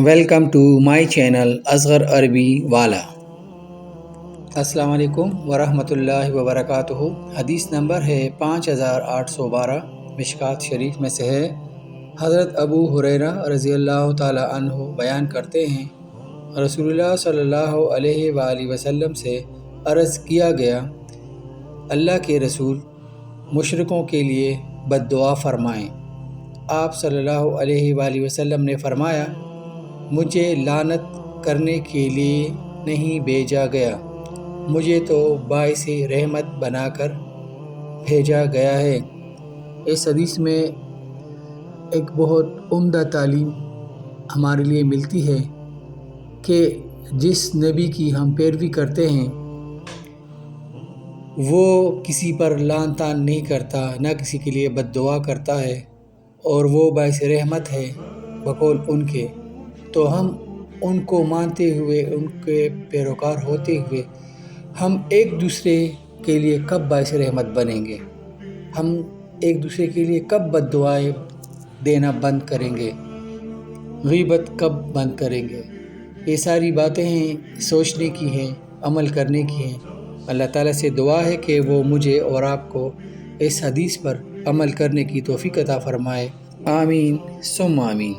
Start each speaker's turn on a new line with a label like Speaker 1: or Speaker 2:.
Speaker 1: Welcome to my channel Asghar Arabi والا۔ السلام علیکم ورحمۃ اللہ وبرکاتہ۔ حدیث نمبر ہے 5812، مشکوٰۃ شریف میں سے ہے۔ حضرت ابو ہریرہ رضی اللہ تعالی عنہ بیان کرتے ہیں، رسول اللہ صلی اللہ علیہ وآلہ وسلم سے عرض کیا گیا، اللہ کے رسول مشرکوں کے لیے بد دعا فرمائیں۔ آپ صلی اللہ علیہ وآلہ وسلم نے فرمایا، مجھے لعنت کرنے کے لیے نہیں بھیجا گیا، مجھے تو باعث رحمت بنا کر بھیجا گیا ہے۔ اس حدیث میں ایک بہت عمدہ تعلیم ہمارے لیے ملتی ہے کہ جس نبی کی ہم پیروی کرتے ہیں وہ کسی پر لعن طعن نہیں کرتا، نہ کسی کے لیے بد دعا کرتا ہے، اور وہ باعث رحمت ہے بقول ان کے۔ تو ہم ان کو مانتے ہوئے، ان کے پیروکار ہوتے ہوئے، ہم ایک دوسرے کے لیے کب باعث رحمت بنیں گے؟ ہم ایک دوسرے کے لیے کب بد دعائیں دینا بند کریں گے؟ غیبت کب بند کریں گے؟ یہ ساری باتیں ہیں، سوچنے کی ہیں، عمل کرنے کی ہیں۔ اللہ تعالیٰ سے دعا ہے کہ وہ مجھے اور آپ کو اس حدیث پر عمل کرنے کی توفیق عطا فرمائے۔ آمین ثم آمین۔